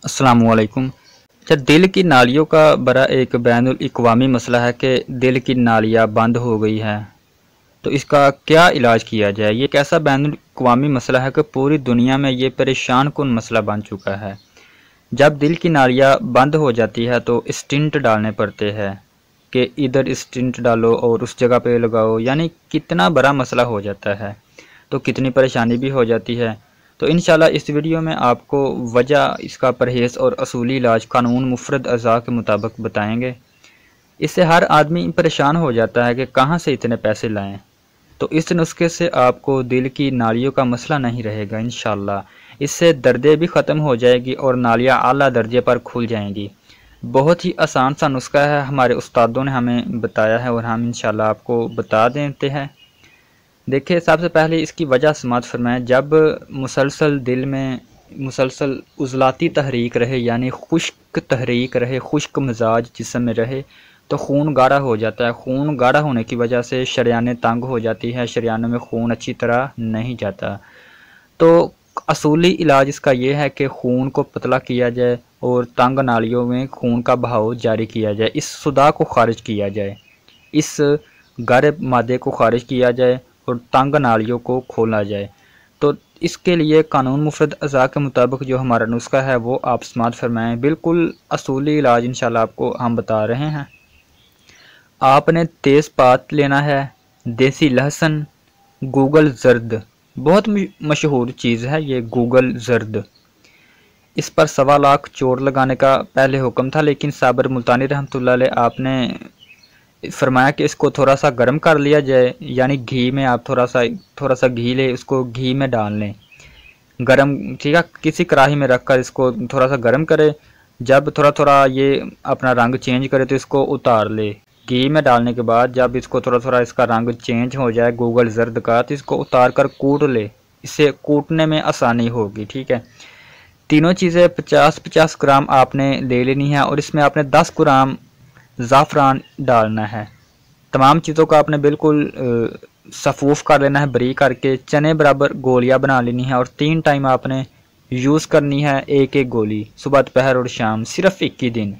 अस्सलाम वालेकुम। अच्छा, दिल की नालियों का बड़ा एक बैनुल अक़वामी मसला है कि दिल की नालियाँ बंद हो गई हैं, तो इसका क्या इलाज किया जाए। ये एक ऐसा बैनुल अक़वामी मसला है कि पूरी दुनिया में ये परेशान कुन मसला बन चुका है। जब दिल की नालियाँ बंद हो जाती है तो स्टिंट डालने पड़ते हैं कि इधर स्टिंट डालो और उस जगह पे लगाओ, यानी कितना बड़ा मसला हो जाता है, तो कितनी परेशानी भी हो जाती है। तो इंशाल्लाह इस वीडियो में आपको वजह, इसका परहेज़ और असूली इलाज कानून मुफरद अज़ा के मुताबिक बताएंगे। इससे हर आदमी परेशान हो जाता है कि कहाँ से इतने पैसे लाएं। तो इस नुस्खे से आपको दिल की नालियों का मसला नहीं रहेगा इंशाल्लाह। इससे दर्दें भी ख़त्म हो जाएगी और नालियाँ आला दर्जे पर खुल जाएंगी। बहुत ही आसान सा नुस्खा है, हमारे उस्तादों ने हमें बताया है और हम इंशाल्लाह आपको बता देते हैं। देखिए, सबसे पहले इसकी वजह समाअत फरमाएं। जब मुसलसल दिल में मुसलसल उज़लाती तहरीक रहे, यानी खुश्क तहरीक रहे, खुश्क मिजाज जिस्म में रहे, तो खून गाढ़ा हो जाता है। खून गाढ़ा होने की वजह से शरियानें तंग हो जाती है, शरियानों में खून अच्छी तरह नहीं जाता। तो असूली इलाज इसका ये है कि खून को पतला किया जाए और तंग नालियों में खून का बहाव जारी किया जाए, इस सुदा को खारिज किया जाए, इस गाढ़े मादे को खारिज किया जाए और तंग नालियों को खोला जाए। तो इसके लिए कानून मुफरद अज़ा के मुताबिक जो हमारा नुस्खा है वो आप समाअत फरमाएँ। बिल्कुल असूली इलाज इंशाल्लाह आपको हम बता रहे हैं। आपने तेज़पात लेना है, देसी लहसुन, गूगल ज़र्द, बहुत मशहूर चीज़ है ये गूगल ज़र्द। इस पर 1.25 लाख चोट लगाने का पहले हुक्म था, लेकिन साबर मुल्तानी रहमतुल्लाह अलैह आपने फरमाया कि इसको थोड़ा सा गर्म कर लिया जाए, यानी घी में आप थोड़ा सा घी ले, उसको घी में डाल लें गरम, ठीक है। किसी कढ़ाई में रखकर इसको थोड़ा सा गर्म करें। जब थोड़ा थोड़ा ये अपना रंग चेंज करे तो इसको उतार ले। घी में डालने के बाद जब इसको थोड़ा थोड़ा इसका रंग चेंज हो जाए गूगल ज़र्द का, तो इसको उतार कर कूट ले, इससे कूटने में आसानी होगी, ठीक है। तीनों चीज़ें 50-50 ग्राम आपने ले लेनी है और इसमें आपने 10 ग्राम ज़ाफ़रान डालना है। तमाम चीज़ों का आपने बिल्कुल सफ़ूफ़ कर लेना है, बरीक करके चने बराबर गोलियां बना लेनी है और 3 टाइम आपने यूज़ करनी है, एक एक गोली, सुबह दोपहर और शाम, सिर्फ 21 दिन।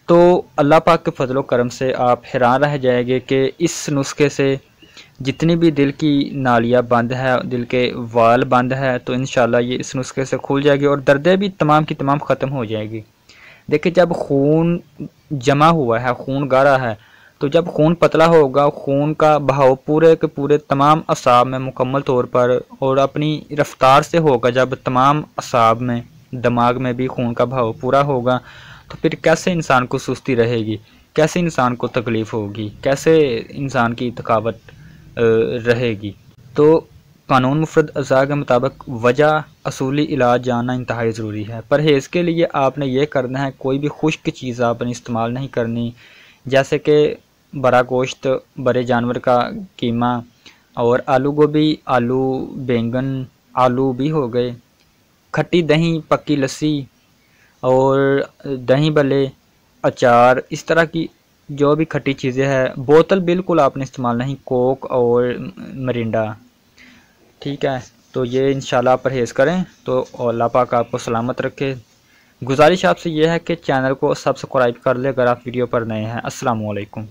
तो अल्लाह पाक के फजलो करम से आप हैरान रह जाएंगे कि इस नुस्खे से जितनी भी दिल की नालियाँ बंद है, दिल के वाल बंद है, तो इंशाल्लाह ये इस नुस्खे से खुल जाएगी और दर्दें भी तमाम की तमाम ख़त्म हो जाएगी। देखिए, जब खून जमा हुआ है, खून गाढ़ा है, तो जब खून पतला होगा, खून का बहाव पूरे के पूरे तमाम असाब में मुकम्मल तौर पर और अपनी रफ्तार से होगा। जब तमाम असाब में, दिमाग में भी खून का बहाव पूरा होगा, तो फिर कैसे इंसान को सुस्ती रहेगी, कैसे इंसान को तकलीफ़ होगी, कैसे इंसान की थकावट रहेगी। तो कानून मुफरद अज़ा के मुताबिक वजह, असूली इलाज जानना इंतहाई ज़रूरी है। परहेज़ के लिए आपने ये करना है, कोई भी खुश्क चीज़ आपने इस्तेमाल नहीं करनी, जैसे कि बड़ा गोश्त, बड़े जानवर का कीमा और आलू गोभी, आलू बैंगन, आलू भी हो गए, खट्टी दही, पक्की लस्सी और दही भल्ले, अचार, इस तरह की जो भी खट्टी चीज़ें हैं। बोतल बिल्कुल आपने इस्तेमाल नहीं, कोक और मरिंडा, ठीक है। तो ये इंशाल्लाह परहेज़ करें तो अल्लाह पाक आपको सलामत रखे। गुजारिश आपसे ये है कि चैनल को सब्सक्राइब कर ले अगर आप वीडियो पर नए हैं। अस्सलाम वालेकुम।